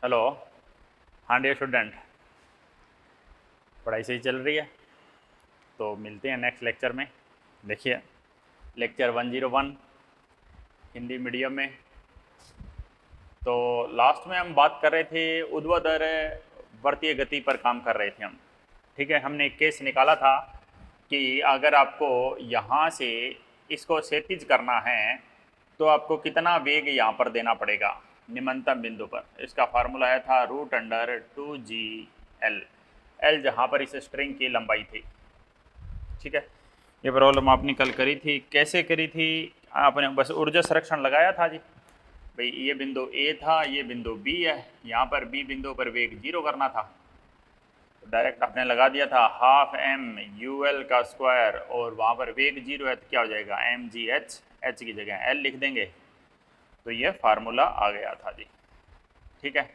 Hello. हाँ dear student, पढ़ाई सही चल रही है? तो मिलते हैं नेक्स्ट लेक्चर में। देखिए, लेक्चर 101 हिंदी मीडियम में। तो लास्ट में हम बात कर रहे थे ऊर्ध्वाधर वृत्तीय गति पर काम कर रहे थे हम। ठीक है, हमने एक केस निकाला था कि अगर आपको यहाँ से इसको क्षैतिज करना है तो आपको कितना वेग यहाँ पर देना पड़ेगा निम्नतम बिंदु पर। इसका फार्मूला आया था √2GL, एल जहाँ पर इस स्ट्रिंग की लंबाई थी। ठीक है, ये प्रॉब्लम आपने कल करी थी। कैसे करी थी? आपने बस ऊर्जा संरक्षण लगाया था जी। भाई ये बिंदु ए था, ये बिंदु बी है, यहाँ पर बी बिंदु पर वेग 0 करना था। तो डायरेक्ट आपने लगा दिया था ½ का स्क्वायर, और वहाँ पर वेग 0 है तो क्या हो जाएगा mgh, h की जगह l लिख देंगे। तो ये फार्मूला आ गया था जी। ठीक है,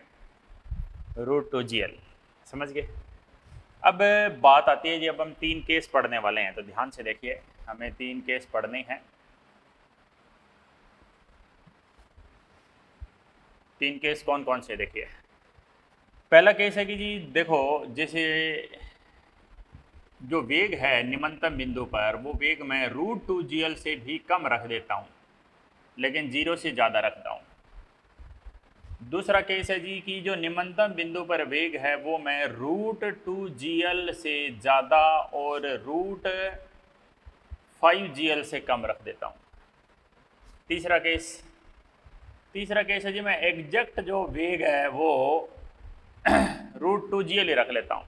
√2GL, समझ गए। अब बात आती है जी, अब हम 3 केस पढ़ने वाले हैं, तो ध्यान से देखिए, हमें 3 केस पढ़ने हैं। 3 केस कौन कौन से? देखिए, पहला केस है कि जी देखो, जैसे जो वेग है निम्नतम बिंदु पर, वो वेग मैं √2GL से भी कम रख देता हूँ, लेकिन 0 से ज़्यादा रखता हूँ। दूसरा केस है जी कि जो निम्नतम बिंदु पर वेग है वो मैं √2GL से ज़्यादा और √5GL से कम रख देता हूँ। तीसरा केस है जी, मैं एग्जैक्ट जो वेग है वो √2GL ही रख लेता हूँ।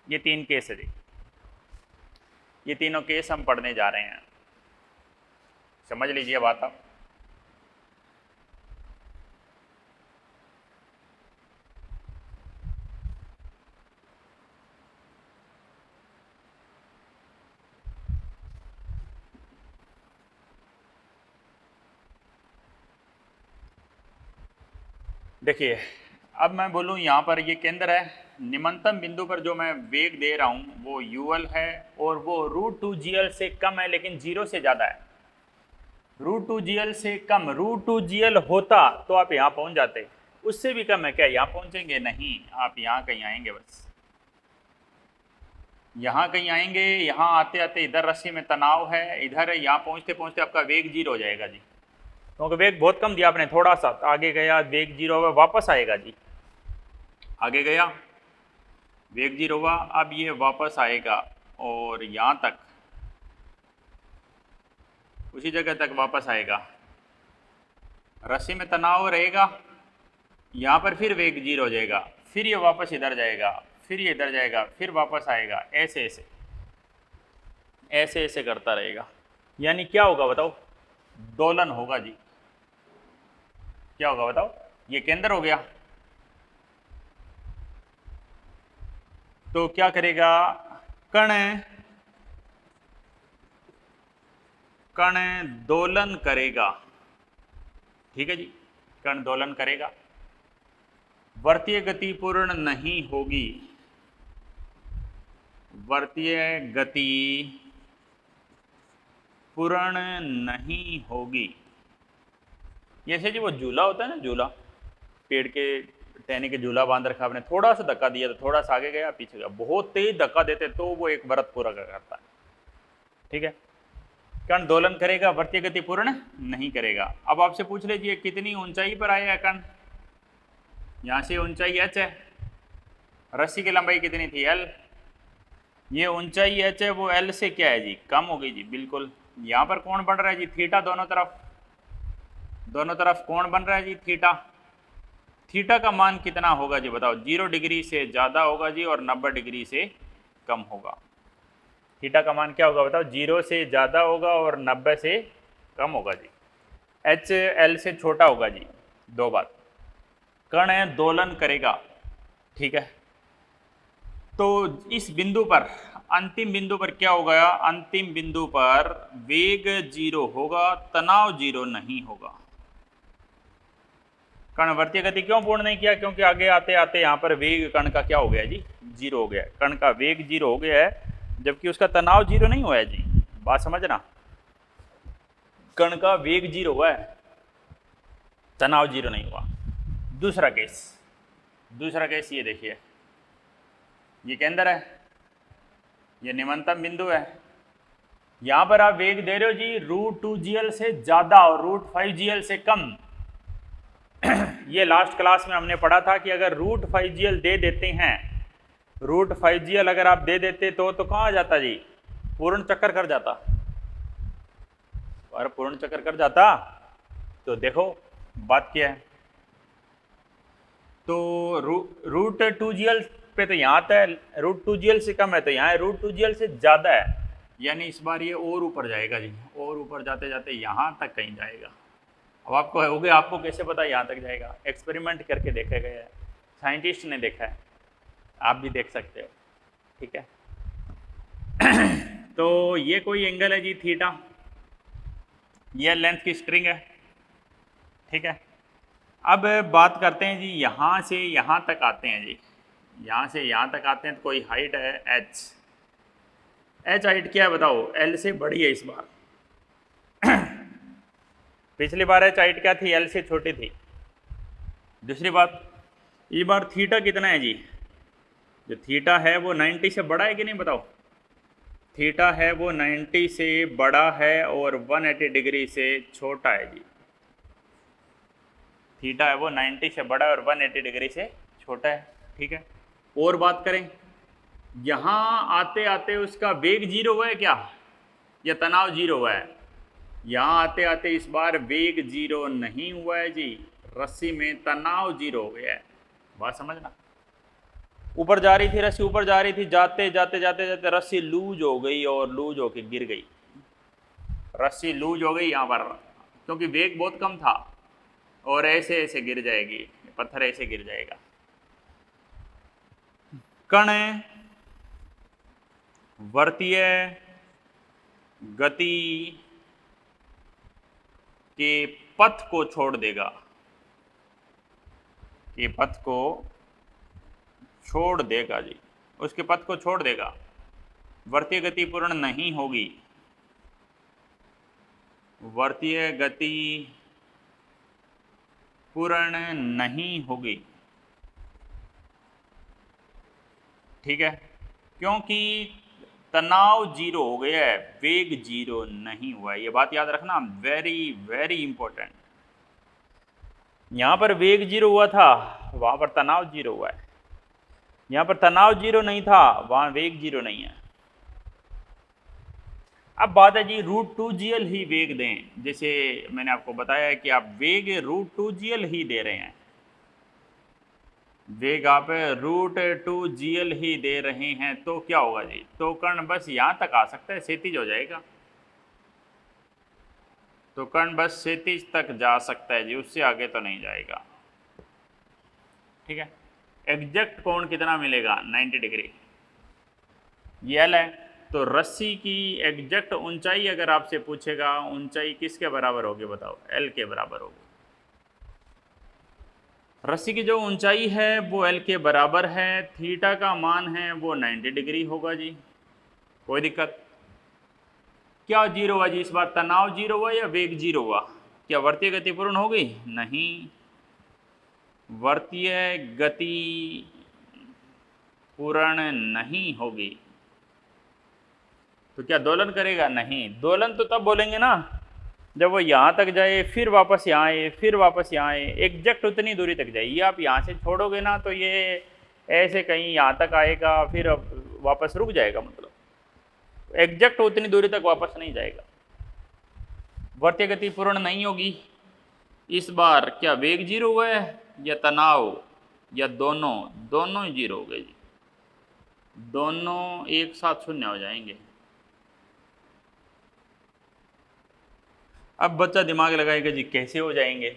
ये 3 केस है जी, ये तीनों केस हम पढ़ने जा रहे हैं, समझ लीजिए बात आप। देखिए, अब मैं बोलूँ यहाँ पर ये केंद्र है, निम्नतम बिंदु पर जो मैं वेग दे रहा हूँ वो UL है, और वो √2GL से कम है लेकिन 0 से ज़्यादा है। √2GL से कम, √2GL होता तो आप यहाँ पहुँच जाते, उससे भी कम है क्या यहाँ पहुँचेंगे? नहीं, आप यहाँ कहीं आएंगे, बस यहाँ कहीं आएंगे। यहाँ आते आते इधर रस्सी में तनाव है, इधर यहाँ पहुँचते पहुँचते आपका वेग 0 हो जाएगा जी, क्योंकि वेग बहुत कम दिया आपने। थोड़ा सा आगे गया वेग 0 हुआ, वापस आएगा जी। आगे गया वेग 0 हुआ, अब ये वापस आएगा और यहाँ तक, उसी जगह तक वापस आएगा। रस्सी में तनाव रहेगा, यहाँ पर फिर वेग 0 हो जाएगा, फिर ये वापस इधर जाएगा, फिर ये इधर जाएगा, फिर वापस आएगा। ऐसे ऐसे ऐसे ऐसे करता रहेगा। यानी क्या होगा बताओ? दोलन होगा जी। क्या होगा बताओ? ये केंद्र हो गया, तो क्या करेगा? कण दोलन करेगा। ठीक है जी, कण दोलन करेगा, वृत्तीय गति पूर्ण नहीं होगी। वृत्तीय गति पूर्ण नहीं होगी। जैसे जी वो झूला होता है ना, झूला, पेड़ के टहनी के झूला बांध रखा आपने, थोड़ा सा धक्का दिया तो थोड़ा सा आगे गया, पीछे गया। बहुत तेज धक्का देते तो वो एक वृत्त पूरा करता है। ठीक है, कण दोलन करेगा, वृत्तीय गति पूर्ण नहीं करेगा। अब आपसे पूछ लीजिए कितनी ऊंचाई पर आया कण? यहाँ से ऊंचाई h है, रस्सी की लंबाई कितनी थी? l। ये ऊंचाई h है, वो l से क्या है जी? कम हो गई जी, बिल्कुल। यहाँ पर कोण बन रहा है जी थीटा, दोनों तरफ कोण बन रहा है जी थीटा। थीटा का मान कितना होगा जी बताओ? 0 डिग्री से ज़्यादा होगा जी, और 90 डिग्री से कम होगा। थीटा का मान क्या होगा बताओ? 0 से ज़्यादा होगा और 90 से कम होगा जी। h l से छोटा होगा जी। दो बात, कण है दोलन करेगा। ठीक है, तो इस बिंदु पर, अंतिम बिंदु पर क्या होगा? अंतिम बिंदु पर वेग 0 होगा, तनाव 0 नहीं होगा। कण वृत्तीय गति क्यों पूर्ण नहीं किया? क्योंकि आगे आते आते यहाँ पर वेग कण का क्या हो गया जी? 0 हो गया। कण का वेग 0 हो गया है, जबकि उसका तनाव 0 नहीं हुआ है जी। बात समझना, कण का वेग 0 हुआ है, तनाव 0 नहीं हुआ। दूसरा केस, दूसरा केस ये देखिए, ये केंद्र है, ये निम्नतम बिंदु है। यहाँ पर आप वेग दे रहे हो जी √2gl से ज़्यादा और √5gl से कम। ये लास्ट क्लास में हमने पढ़ा था कि अगर √5gl दे देते हैं, √5gl अगर आप दे देते तो कहाँ आ जाता जी, पूर्ण चक्कर कर जाता। और पूर्ण चक्कर कर जाता तो देखो बात क्या है, तो √2gl पे तो यहाँ आता है, √2gl से कम है तो यहाँ √2gl से ज़्यादा है, यानी इस बार ये और ऊपर जाएगा जी, और ऊपर जाते जाते यहाँ तक कहीं जाएगा। अब आपको हो गया, आपको कैसे पता यहाँ तक जाएगा, एक्सपेरिमेंट करके देखा गया है, साइंटिस्ट ने देखा है, आप भी देख सकते हो, ठीक है। तो ये कोई एंगल है जी थीटा, ये लेंथ की स्ट्रिंग है, ठीक है। अब बात करते हैं जी, यहाँ से यहाँ तक आते हैं जी, यहाँ से यहाँ तक आते हैं तो कोई हाइट है h हाइट क्या है बताओ, l से बड़ी है इस बार। पिछली बार h हाइट क्या थी, l से छोटी थी। दूसरी बात, इस बार थीटा कितना है जी, जो थीटा है वो 90 से बड़ा है कि नहीं बताओ, थीटा है वो 90 से बड़ा है और 180 डिग्री से छोटा है जी, थीटा है वो 90 से बड़ा और 180 डिग्री से छोटा है, ठीक है। और बात करें, यहाँ आते आते उसका वेग जीरो हुआ है क्या, या तनाव जीरो हुआ है, यहाँ आते आते इस बार वेग जीरो नहीं हुआ है जी, रस्सी में तनाव जीरो हो गया है। बात समझना, ऊपर जा रही थी रस्सी, ऊपर जा रही थी, जाते जाते जाते जाते रस्सी लूज हो गई और लूज होके गिर गई, रस्सी लूज हो गई यहाँ पर, क्योंकि वेग बहुत कम था, और ऐसे ऐसे गिर जाएगी, पत्थर ऐसे गिर जाएगा। कण वर्तीय गति के पथ को छोड़ देगा, के पथ को छोड़ देगा जी, उसके पथ को छोड़ देगा, वर्तीय गति पूर्ण नहीं होगी, वर्तीय गति पूर्ण नहीं होगी, ठीक है, क्योंकि तनाव जीरो हो गया है, वेग जीरो नहीं हुआ है। ये बात याद रखना, वेरी वेरी इंपॉर्टेंट। यहाँ पर वेग जीरो हुआ था, वहाँ पर तनाव जीरो हुआ है, यहाँ पर तनाव जीरो नहीं था, वहाँ वेग जीरो नहीं है। अब बात है जी √2gl ही वेग दें, जैसे मैंने आपको बताया कि आप वेग √2gl ही दे रहे हैं, वेग आप √2gl ही दे रहे हैं, तो क्या होगा जी, तो कण बस यहाँ तक आ सकता है, क्षैतिज हो जाएगा, तो कण बस क्षैतिज तक जा सकता है जी, उससे आगे तो नहीं जाएगा, ठीक है। एग्जैक्ट कोण कितना मिलेगा, 90 डिग्री, ये L है, तो रस्सी की एग्जैक्ट ऊंचाई अगर आपसे पूछेगा, ऊंचाई किसके बराबर होगी बताओ, L के बराबर होगी। रस्सी की जो ऊंचाई है वो L के बराबर है, थीटा का मान है वो 90 डिग्री होगा जी, कोई दिक्कत। क्या जीरो हुआ जी इस बार, तनाव जीरो हुआ या वेग जीरो हुआ, क्या वर्तीय गति पूर्ण हो गई, नहीं, वर्तीय गति पूर्ण नहीं होगी, तो क्या दोलन करेगा, नहीं, दोलन तो तब बोलेंगे ना जब वो यहाँ तक जाए, फिर वापस यहाँ आए, फिर वापस यहाँ आए, एग्जैक्ट उतनी दूरी तक जाए। ये आप यहाँ से छोड़ोगे ना तो ये ऐसे कहीं यहाँ तक आएगा, फिर वापस रुक जाएगा, मतलब एग्जैक्ट उतनी दूरी तक वापस नहीं जाएगा, वर्तीय गति पूर्ण नहीं होगी। इस बार क्या वेग जीरो हुआ है या तनाव, या दोनों ही जीरो हो गए जी, दोनों एक साथ शून्य हो जाएंगे। अब बच्चा दिमाग लगाएगा जी कैसे हो जाएंगे,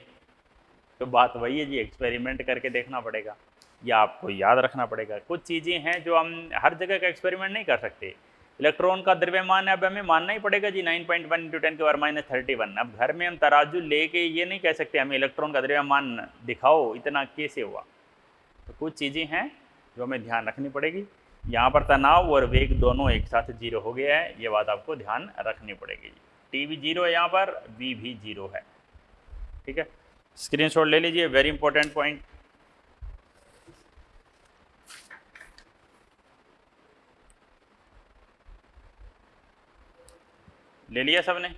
तो बात वही है जी, एक्सपेरिमेंट करके देखना पड़ेगा, या आपको याद रखना पड़ेगा। कुछ चीज़ें हैं जो हम हर जगह का एक्सपेरिमेंट नहीं कर सकते। इलेक्ट्रॉन का द्रव्यमान है, अब हमें मानना ही पड़ेगा जी 9.1 × 10⁻³ अब घर में हम तराजू लेके ये नहीं कह सकते हमें इलेक्ट्रॉन का द्रव्यमान दिखाओ इतना कैसे हुआ। तो कुछ चीज़ें हैं जो हमें ध्यान रखनी पड़ेगी। यहाँ पर तनाव और वेग दोनों एक साथ जीरो हो गया है, ये बात आपको ध्यान रखनी पड़ेगी। टी भी जीरो है यहाँ पर, वी भी जीरो है, ठीक है। स्क्रीनशॉट ले लीजिए, वेरी इंपॉर्टेंट पॉइंट। ले लिया सबने?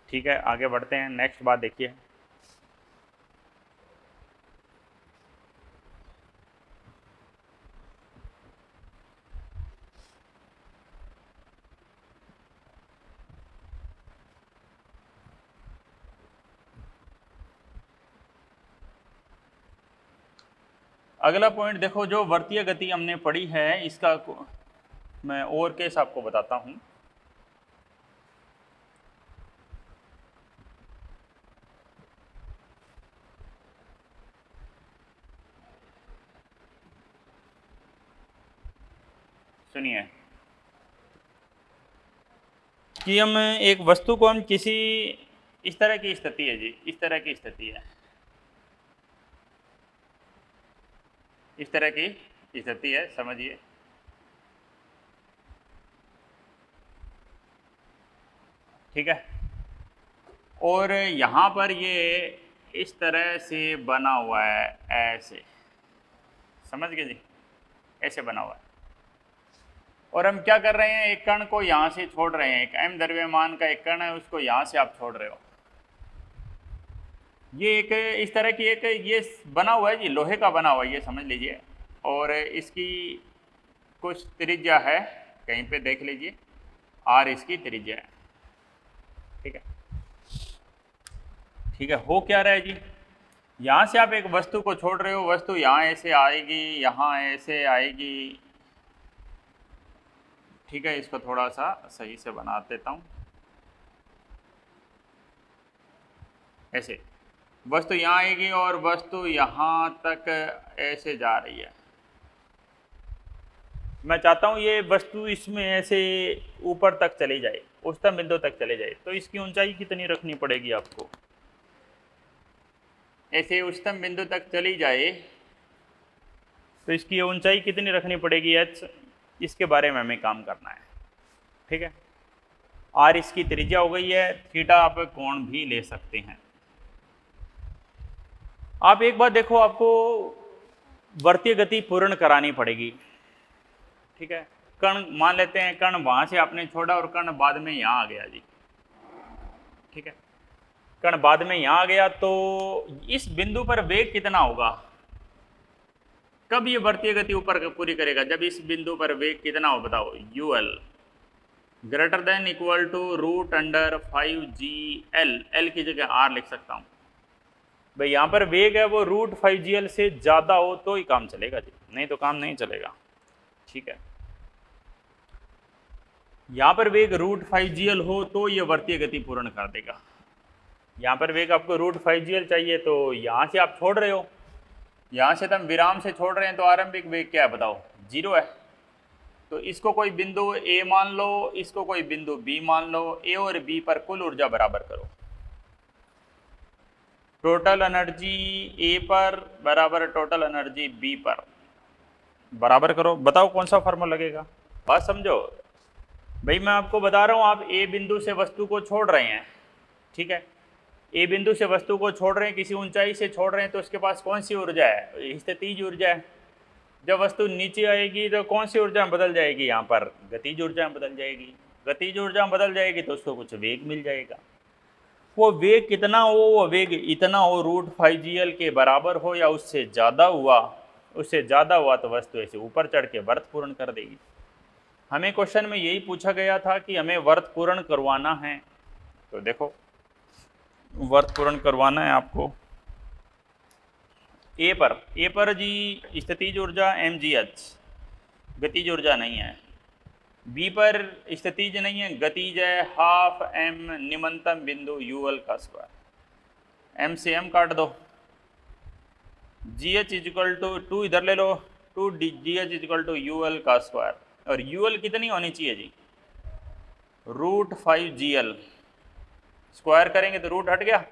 ठीक है, आगे बढ़ते हैं। नेक्स्ट बात देखिए, अगला पॉइंट देखो, जो वर्तीय गति हमने पढ़ी है इसका मैं और केस आपको बताता हूं। सुनिए कि हम एक वस्तु को हम किसी, इस तरह की स्थिति है जी, इस तरह की स्थिति है, इस तरह की स्थिति है, समझिए। ठीक है, और यहाँ पर ये इस तरह से बना हुआ है, ऐसे, समझ गए जी, ऐसे बना हुआ है। और हम क्या कर रहे हैं, एक कण को यहाँ से छोड़ रहे हैं, एक m द्रव्यमान का एक कण है, उसको यहाँ से आप छोड़ रहे हो। ये एक इस तरह की एक ये बना हुआ है जी, लोहे का बना हुआ है, ये समझ लीजिए। और इसकी कुछ त्रिज्या है, कहीं पे देख लीजिए, r इसकी त्रिज्या है। ठीक है, ठीक है। हो क्या रहा है जी, यहाँ से आप एक वस्तु को छोड़ रहे हो, वस्तु यहाँ ऐसे आएगी, यहाँ ऐसे आएगी। ठीक है, इसको थोड़ा सा सही से बना देता हूँ। ऐसे वस्तु यहाँ आएगी और वस्तु यहाँ तक ऐसे जा रही है। मैं चाहता हूँ ये वस्तु इसमें ऐसे ऊपर तक चली जाए, उच्चतम बिंदु तक चले जाए, तो इसकी ऊंचाई कितनी रखनी पड़ेगी आपको? ऐसे उच्चतम बिंदु तक चली जाए तो इसकी ऊंचाई कितनी रखनी पड़ेगी h, इसके बारे में हमें काम करना है। ठीक है, r इसकी त्रिज्या हो गई है, थीटा आप कोण भी ले सकते हैं। आप एक बात देखो, आपको वर्तीय गति पूर्ण करानी पड़ेगी। ठीक है, कण मान लेते हैं, कण वहां से आपने छोड़ा और कण बाद में यहाँ आ गया जी। ठीक है, कण बाद में यहाँ आ गया, तो इस बिंदु पर वेग कितना होगा? कब ये वर्तीय गति ऊपर पूरी करेगा? जब इस बिंदु पर वेग कितना हो, बताओ। ul greater than equal to √5gl, l की जगह r लिख सकता हूँ भाई। यहाँ पर वेग है वो √5gl से ज़्यादा हो तो ही काम चलेगा जी, नहीं तो काम नहीं चलेगा। ठीक है, यहाँ पर वेग √5gl हो तो ये वर्तीय गति पूर्ण कर देगा। यहाँ पर वेग आपको √5gl चाहिए, तो यहाँ से आप छोड़ रहे हो, यहाँ से तो हम विराम से छोड़ रहे हैं, तो आरंभिक वेग क्या है बताओ? 0 है। तो इसको कोई बिंदु A मान लो, इसको कोई बिंदु B मान लो, A और B पर कुल ऊर्जा बराबर करो। टोटल एनर्जी A पर बराबर टोटल एनर्जी B पर, बराबर करो। बताओ कौन सा फार्मूला लगेगा? बात समझो भाई, मैं आपको बता रहा हूँ, आप A बिंदु से वस्तु को छोड़ रहे हैं। ठीक है, ए बिंदु से वस्तु को छोड़ रहे हैं, किसी ऊंचाई से छोड़ रहे हैं, तो उसके पास कौन सी ऊर्जा है? स्थितिज ऊर्जा है। जब वस्तु नीचे आएगी तो कौन सी ऊर्जा बदल जाएगी? यहाँ पर गतिज ऊर्जा बदल जाएगी। गतिज ऊर्जा बदल जाएगी तो उसको कुछ वेग मिल जाएगा। वो वेग कितना हो? वो वेग इतना हो, √5gl के बराबर हो या उससे ज़्यादा हुआ, उससे ज़्यादा हुआ तो वस्तु ऐसे ऊपर चढ़ के वर्त पूर्ण कर देगी। हमें क्वेश्चन में यही पूछा गया था कि हमें वर्त पूर्ण करवाना है, तो देखो वर्त पूर्ण करवाना है आपको। ए पर जी स्थितिज ऊर्जा mgh, गतिज ऊर्जा नहीं है। बी पर स्थितिज नहीं है, गतिज है, हाफ m निम्नतम बिंदु ul का स्क्वायर। m से m काट दो, gh इक्वल टू 2 इधर ले लो, 2gh इक्वल टू ul का स्क्वायर। और ul कितनी होनी चाहिए जी? √5gl, स्क्वायर करेंगे तो रूट हट गया,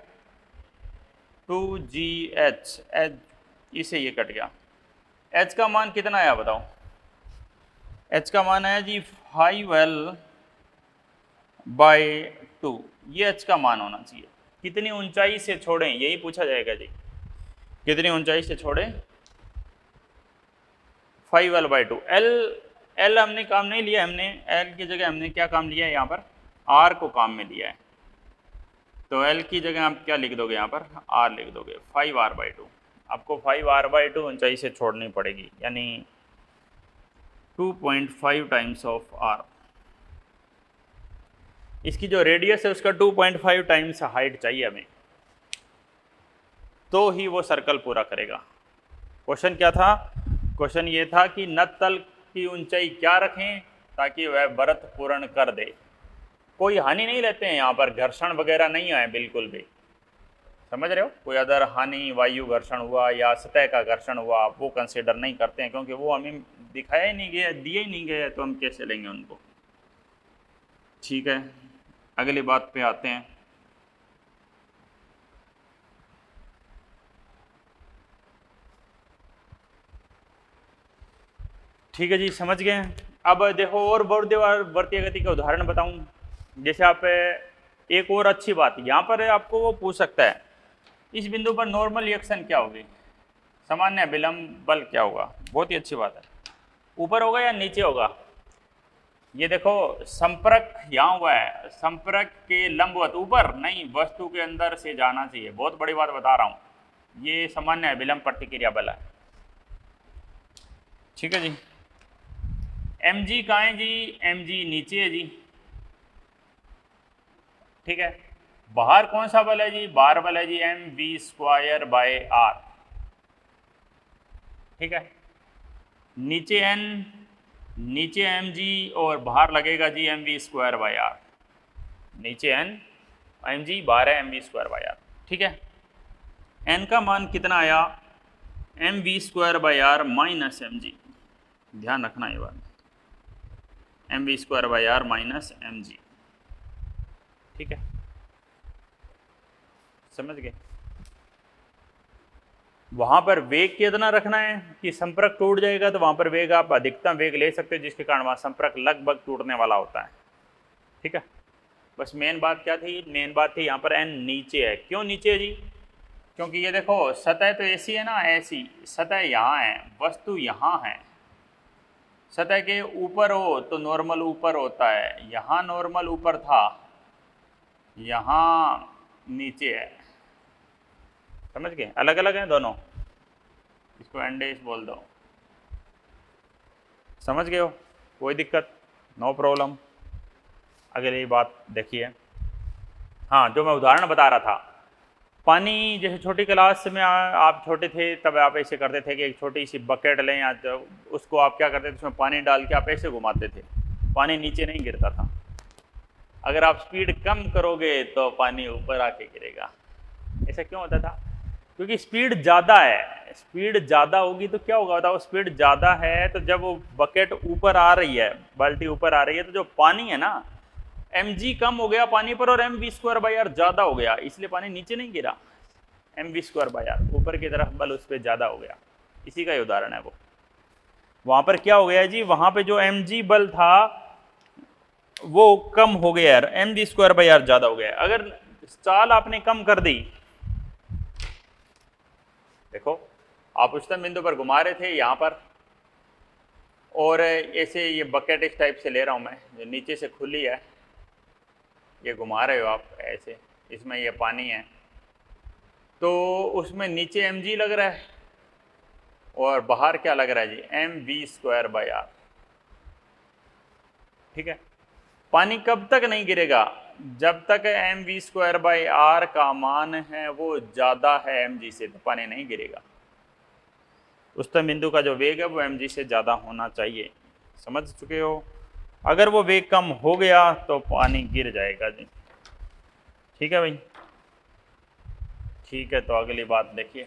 2gh, h इसे ये कट गया। h का मान कितना आया बताओ? h का मान आया जी 5l/2, ये h का मान होना चाहिए। कितनी ऊंचाई से छोड़ें, यही पूछा जाएगा जी, कितनी ऊंचाई से छोड़ें? 5l/2। l हमने काम नहीं लिया, हमने l की जगह हमने क्या काम लिया है यहाँ पर? आर को काम में लिया है, तो एल की जगह आप क्या लिख दोगे, यहाँ पर आर लिख दोगे, 5r/2। आपको 5r/2 ऊंचाई से छोड़नी पड़ेगी, यानी 2.5 टाइम्स ऑफ आर। इसकी जो रेडियस है उसका 2.5 टाइम्स हाइट चाहिए हमें, तो ही वो सर्कल पूरा करेगा। क्वेश्चन क्या था? क्वेश्चन ये था कि नत तल की ऊंचाई क्या रखें ताकि वह व्रत पूर्ण कर दे। कोई हानि नहीं लेते हैं यहाँ पर, घर्षण वगैरह नहीं आए बिल्कुल भी, समझ रहे हो? कोई अदर हानि, वायु घर्षण हुआ या सतह का घर्षण हुआ, वो कंसिडर नहीं करते हैं, क्योंकि वो हमें दिखाया ही नहीं गया, दिए ही नहीं गए, तो हम कैसे लेंगे उनको। ठीक है, अगली बात पे आते हैं। ठीक है जी, समझ गए। अब देखो और वर्तीय गति का उदाहरण बताऊं। जैसे आप एक और अच्छी बात यहाँ पर आपको वो पूछ सकता है, इस बिंदु पर नॉर्मल रिएक्शन क्या होगी, सामान्य विलंब बल क्या होगा। बहुत ही अच्छी बात है, ऊपर होगा या नीचे होगा। ये देखो संपर्क यहाँ हुआ है, संपर्क के लंबवत, ऊपर नहीं, वस्तु के अंदर से जाना चाहिए। बहुत बड़ी बात बता रहा हूँ, ये सामान्य विलंब प्रतिक्रिया बल है। ठीक है जी। mg कहाँ है जी? mg नीचे है जी। ठीक है, बाहर कौन सा बल है जी? बाहर बल है जी mv²/r। ठीक है, नीचे n, नीचे mg और बाहर लगेगा जी mv²/r। नीचे n mg, बाहर है mv²/r। ठीक है, n का मान कितना आया? mv²/r minus mg। ध्यान रखना ये बात, mv²/r माइनस mg। ठीक है, समझ गए? वहां पर वेग कितना रखना है कि संपर्क टूट जाएगा, तो वहां पर वेग आप अधिकतम वेग ले सकते हैं, जिसके कारण वहां संपर्क लगभग टूटने वाला होता है। ठीक है, बस मेन बात क्या थी? मेन बात थी यहाँ पर n नीचे है। क्यों नीचे है जी? क्योंकि ये देखो सतह तो ऐसी है ना, ऐसी सतह यहाँ है, वस्तु यहाँ है। सतह के ऊपर हो तो नॉर्मल ऊपर होता है, यहाँ नॉर्मल ऊपर था, यहाँ नीचे है। समझ गए? अलग अलग हैं दोनों, इसको एंडेस बोल दो। समझ गए हो? कोई दिक्कत? No problem. अगली बात देखिए। हाँ, जो मैं उदाहरण बता रहा था, पानी, जैसे छोटी क्लास में आप छोटे थे तब आप ऐसे करते थे कि एक छोटी सी बकेट लें, या तो उसको आप क्या करते थे, उसमें पानी डाल के आप ऐसे घुमाते थे, पानी नीचे नहीं गिरता था। अगर आप स्पीड कम करोगे तो पानी ऊपर आके गिरेगा। ऐसा क्यों होता था? क्योंकि स्पीड ज़्यादा है। स्पीड ज़्यादा होगी तो क्या होगा बताओ? स्पीड ज़्यादा है तो जब वो बकेट ऊपर आ रही है, बाल्टी ऊपर आ रही है, तो जो पानी है ना, mg कम हो गया पानी पर और mv²/r ज़्यादा हो गया, इसलिए पानी नीचे नहीं गिरा। mv²/r ऊपर की तरफ बल उस पर ज़्यादा हो गया, इसी का ही उदाहरण है वो। वहाँ पर क्या हो गया जी? वहाँ पे जो mg बल था वो कम हो गया, mv²/r ज़्यादा हो गया। अगर चाल आपने कम कर दी, देखो आप उच्चतम बिंदु पर घुमा रहे थे यहाँ पर, और ऐसे ये बकेट इस टाइप से ले रहा हूँ मैं, जो नीचे से खुली है, ये घुमा रहे हो आप ऐसे, इसमें ये पानी है, तो उसमें नीचे mg लग रहा है और बाहर क्या लग रहा है जी? mv²/r। ठीक है, पानी कब तक नहीं गिरेगा? जब तक mv²/r का मान है वो ज़्यादा है mg से, तो पानी नहीं गिरेगा। उच्चतम बिंदु का जो वेग है वो mg से ज़्यादा होना चाहिए। समझ चुके हो? अगर वो वेग कम हो गया तो पानी गिर जाएगा जी। ठीक है भाई? ठीक है, तो अगली बात देखिए।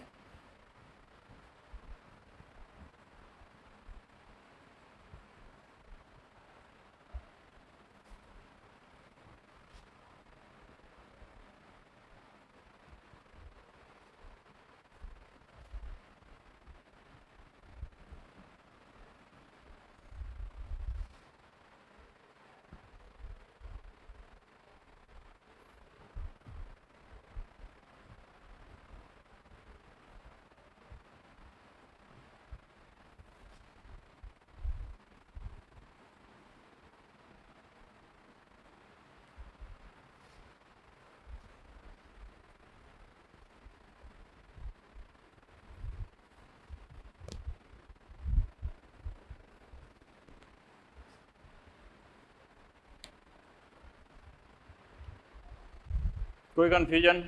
कोई कन्फ्यूजन,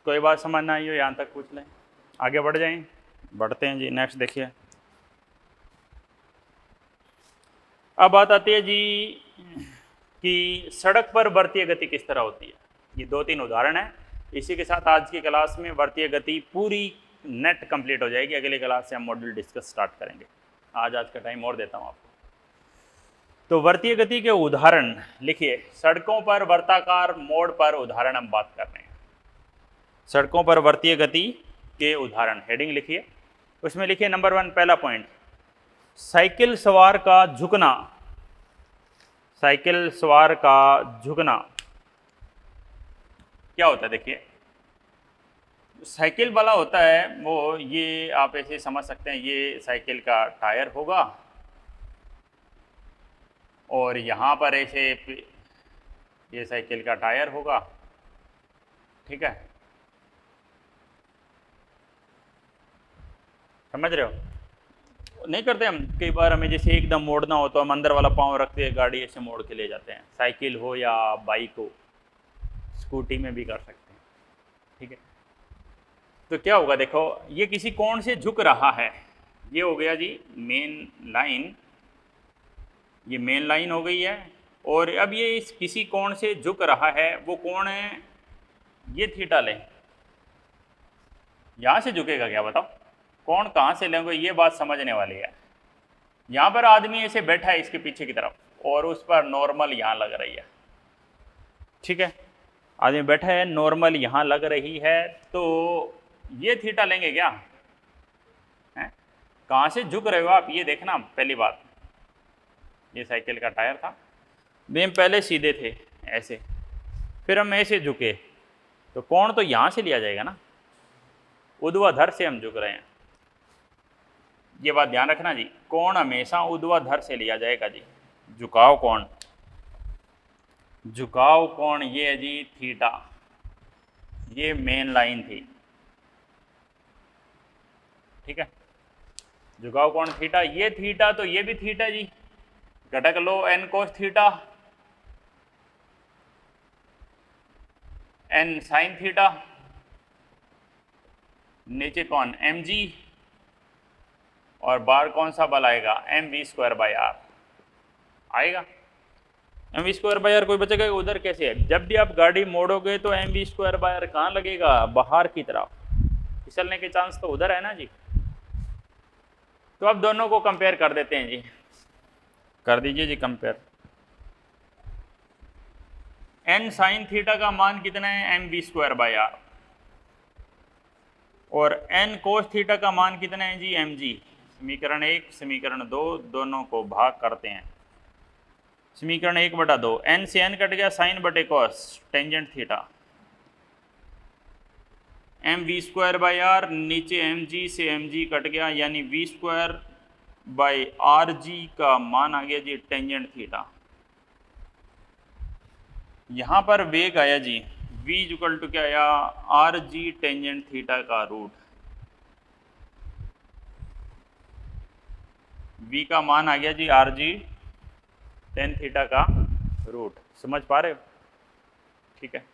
कोई बात समझ ना आई हो यहाँ तक पूछ लें, आगे बढ़ जाएं। बढ़ते हैं जी, नेक्स्ट देखिए। अब बात आती है जी कि सड़क पर वर्तीय गति किस तरह होती है। ये 2-3 उदाहरण है, इसी के साथ आज की क्लास में वर्तीय गति पूरी नेट कंप्लीट हो जाएगी। अगली क्लास से हम मॉड्यूल डिस्कस स्टार्ट करेंगे। आज का टाइम और देता हूँ आपको। तो वर्तीय गति के उदाहरण लिखिए। सड़कों पर वर्ताकार मोड़ पर उदाहरण हम बात कर रहे हैं। सड़कों पर वर्तीय गति के उदाहरण, हेडिंग लिखिए। उसमें लिखिए नंबर 1, पहला पॉइंट, साइकिल सवार का झुकना। साइकिल सवार का झुकना क्या होता है? देखिए, साइकिल वाला होता है वो, ये आप ऐसे समझ सकते हैं, ये साइकिल का टायर होगा और यहाँ पर ऐसे ये साइकिल का टायर होगा, ठीक है, समझ रहे हो? नहीं करते हम, कई बार हमें जैसे एकदम मोड़ना हो तो हम अंदर वाला पाँव रखते हैं, गाड़ी ऐसे मोड़ के ले जाते हैं। साइकिल हो या बाइक हो, स्कूटी में भी कर सकते हैं, ठीक है। तो क्या होगा, देखो ये किसी कोण से झुक रहा है। ये हो गया जी मेन लाइन, ये मेन लाइन हो गई है। और अब ये इस किसी कोण से झुक रहा है, वो कोण है ये थीटा लें। यहाँ से झुकेगा क्या, बताओ? कोण कहाँ से लेंगे, ये बात समझने वाली है। यहाँ पर आदमी ऐसे बैठा है इसके पीछे की तरफ और उस पर नॉर्मल यहाँ लग रही है, ठीक है। आदमी बैठा है, नॉर्मल यहाँ लग रही है, तो ये थीटा लेंगे क्या? है कहाँ से झुक रहे हो आप, ये देखना। पहली बात, ये साइकिल का टायर था, हम पहले सीधे थे ऐसे, फिर हम ऐसे झुके, तो कोण तो यहाँ से लिया जाएगा ना, ऊर्ध्वाधर से हम झुक रहे हैं। ये बात ध्यान रखना जी, कोण हमेशा ऊर्ध्वाधर से लिया जाएगा जी। झुकाव कोण, झुकाव कोण ये है जी थीटा, ये मेन लाइन थी, ठीक है। झुकाव कोण थीटा, ये थीटा, तो ये भी थीटा जी। घटक लो n cos theta, n sine theta, नीचे कौन mg, और बार कौन सा बल आएगा, mv²/r आएगा। mv²/r कोई बचेगा उधर कैसे है? जब भी आप गाड़ी मोड़ोगे तो mv²/r कहाँ लगेगा, बाहर की तरफ, फिसलने के चांस तो उधर है ना जी। तो अब दोनों को कंपेयर कर देते हैं जी, कर दीजिए जी कंपेयर। n साइन थीटा का मान कितना है, mv²/r, और n कोस थीटा का मान कितना है जी, mg। समीकरण 1 समीकरण 2 दोनों को भाग करते हैं। समीकरण 1/2, n से n कट गया, साइन बटे कॉस, टेंजेंट थीटा, mv²/r, नीचे mg से mg कट गया, यानी v²/rg का मान आ गया जी टेंजेंट थीटा। यहाँ पर वेग आया जी, v इक्वल टू क्या आया, rg टेंजेंट थीटा का रूट। v का मान आ गया जी rg टेन थीटा का रूट। समझ पा रहे हो? ठीक है।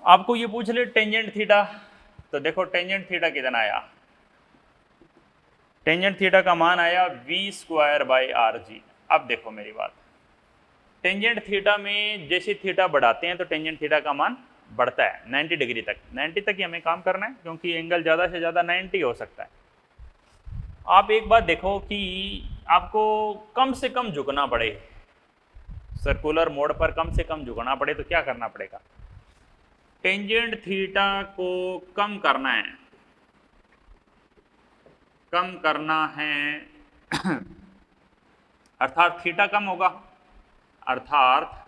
आपको ये पूछ ले टेंजेंट थीटा, तो देखो टेंजेंट थीटा कितना आया, टेंजेंट थीटा का मान आया v²/rg। अब देखो मेरी बात, टेंजेंट थीटा में जैसे थीटा बढ़ाते हैं तो टेंजेंट थीटा का मान बढ़ता है 90 डिग्री तक। 90 तक ही हमें काम करना है, क्योंकि एंगल ज़्यादा से ज़्यादा 90 हो सकता है। आप एक बात देखो कि आपको कम से कम झुकना पड़े, सर्कुलर मोड पर कम से कम झुकना पड़े, तो क्या करना पड़ेगा, टेंजेंट थीटा को कम करना है, कम करना है अर्थात थीटा कम होगा, अर्थात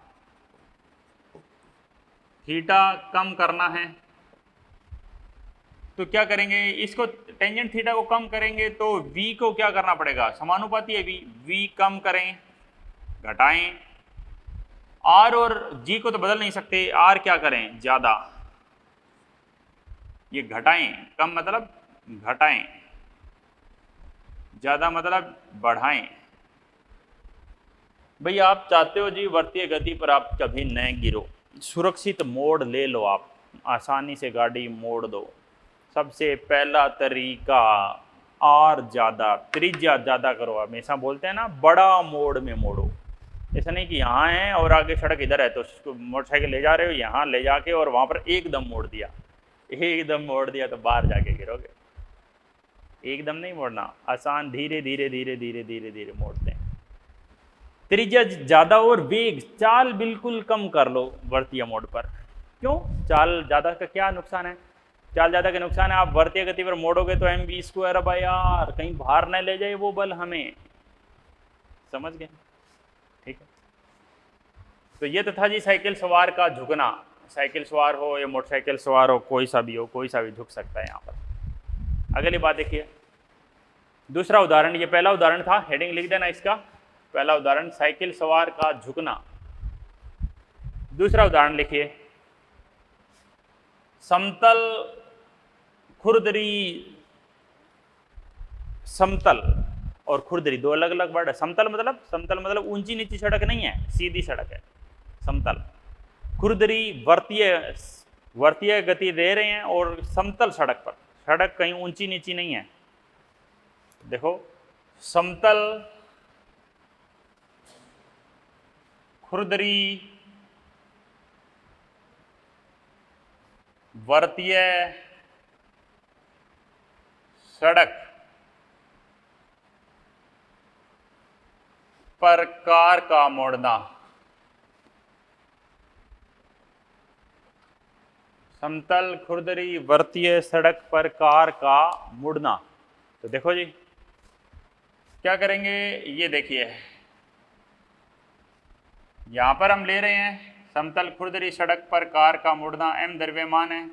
थीटा कम करना है। तो क्या करेंगे, इसको टेंजेंट थीटा को कम करेंगे तो v को क्या करना पड़ेगा, समानुपाती है v कम करें, घटाएं। r और g को तो बदल नहीं सकते, r क्या करें, ज़्यादा, ये घटाएं, कम मतलब घटाएं, ज़्यादा मतलब बढ़ाएं। भाई आप चाहते हो जी वर्तीय गति पर आप कभी न गिरो, सुरक्षित मोड़ ले लो आप, आसानी से गाड़ी मोड़ दो। सबसे पहला तरीका, और ज़्यादा त्रिज्या ज़्यादा करो। हमेशा बोलते हैं ना, बड़ा मोड़ में मोड़ो। ऐसा नहीं कि यहाँ है और आगे सड़क इधर है तो मोटरसाइकिल ले जा रहे हो, यहाँ ले जाके और वहाँ पर एकदम मोड़ दिया, एकदम मोड़ दिया तो बाहर जाके गिरोगे। एकदम नहीं मोड़ना, आसान, धीरे धीरे धीरे धीरे धीरे धीरे मोड़ते हैं। त्रिज्या ज़्यादा और वेग, चाल बिल्कुल कम कर लो वर्तीय मोड पर। क्यों? चाल ज़्यादा का क्या नुकसान है? चाल ज़्यादा का नुकसान है, आप वर्तीय गति पर मोड़ोगे तो mv²/r, कहीं बाहर न ले जाए वो बल हमें। समझ गए? ठीक है, तो ये तो था जी साइकिल सवार का झुकना। साइकिल सवार हो या मोटरसाइकिल सवार हो, कोई सा भी हो, कोई सा भी झुक सकता है यहाँ पर। अगली बात देखिए, दूसरा उदाहरण, ये पहला उदाहरण था, हेडिंग लिख देना इसका। पहला उदाहरण साइकिल सवार का झुकना। दूसरा उदाहरण लिखिए, समतल खुरदरी। समतल और खुरदरी दो अलग अलग वर्ड है। समतल मतलब ऊंची नीची सड़क नहीं है, सीधी सड़क है समतल। खुरदरी वर्तीय गति दे रहे हैं और समतल सड़क पर, सड़क कहीं ऊंची नीची नहीं है। देखो, समतल खुरदरी वर्तीय सड़क पर कार का मोड़ना। समतल खुरदरी वर्तीय सड़क पर कार का मुड़ना। तो देखो जी क्या करेंगे, ये देखिए यहां पर हम ले रहे हैं समतल खुरदरी सड़क पर कार का मुड़ना, m द्रव्यमान है,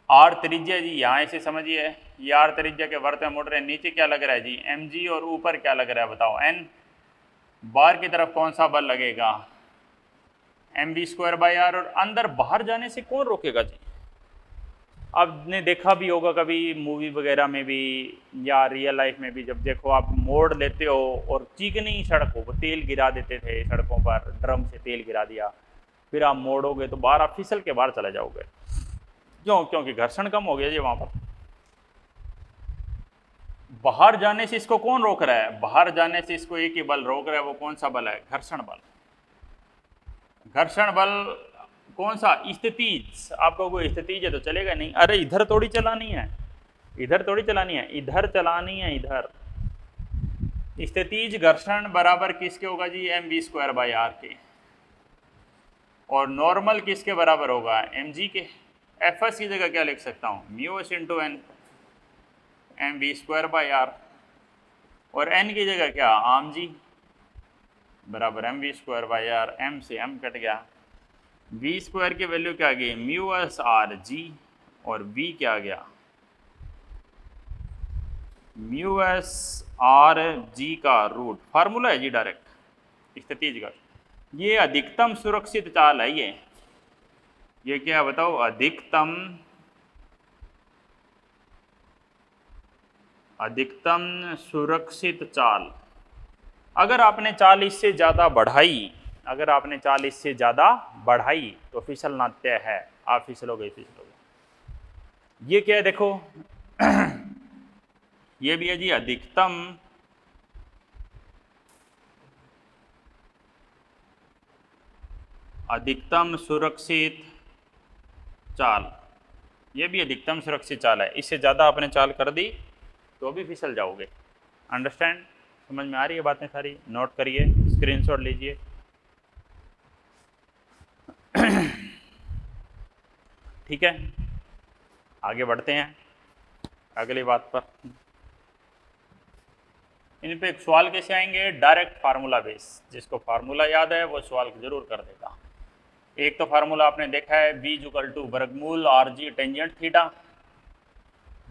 r त्रिज्या जी, यहाँ ऐसे समझिए ये r त्रिज्या के वर्त में मुड़ रहे हैं। नीचे क्या लग रहा है जी, mg, और ऊपर क्या लग रहा है बताओ, n। बाहर की तरफ कौन सा बल लगेगा, mv²/r, और अंदर बाहर जाने से कौन रोकेगा जी। आपने देखा भी होगा कभी मूवी वगैरह में भी या रियल लाइफ में भी, जब देखो आप मोड़ लेते हो और चिकनी सड़क हो, वो तेल गिरा देते थे सड़कों पर, ड्रम से तेल गिरा दिया, फिर आप मोड़ोगे तो बाहर आप फिसल के बाहर चले जाओगे। क्यों? क्योंकि घर्षण कम हो गया जी वहां पर। बाहर जाने से इसको कौन रोक रहा है, बाहर जाने से इसको एक ही बल रोक रहा है, वो कौन सा बल है, घर्षण बल। घर्षण बल कौन सा, स्थितिज। आपको कोई स्थितिज है तो चलेगा नहीं, अरे इधर थोड़ी चलानी है, इधर थोड़ी चलानी है, इधर चलानी है, इधर। स्थितिज घर्षण बराबर किसके होगा जी, mv²/r के। और नॉर्मल किसके बराबर होगा, mg के। fs की जगह क्या लिख सकता हूँ, μs × n, mv²/r। और n की जगह क्या, आम जी, बराबर mv²/r। m से m कट गया, v² की वैल्यू क्या आ गई, μs rg, और v क्या आ गया, μs rg का रूट। फार्मूला है जी डायरेक्ट स्थितिज का। ये अधिकतम सुरक्षित चाल है, ये क्या बताओ, अधिकतम सुरक्षित चाल। अगर आपने चाल इससे ज़्यादा बढ़ाई, अगर आपने चाल इससे ज़्यादा बढ़ाई तो फिसलना तय है, आप फिसलोगे फिसलोगे। ये क्या है देखो, ये भी है जी अधिकतम सुरक्षित चाल। ये भी अधिकतम सुरक्षित चाल है, इससे ज़्यादा आपने चाल कर दी तो भी फिसल जाओगे। अंडरस्टैंड, समझ में आ रही है बातें सारी? नोट करिए, स्क्रीनशॉट लीजिए। ठीक है, आगे बढ़ते हैं अगली बात पर। इन पे एक सवाल कैसे आएंगे, डायरेक्ट फार्मूला बेस। जिसको फार्मूला याद है वो सवाल जरूर कर देगा। एक तो फार्मूला आपने देखा है, v = वर्गमूल rg टेंजेंट थीटा।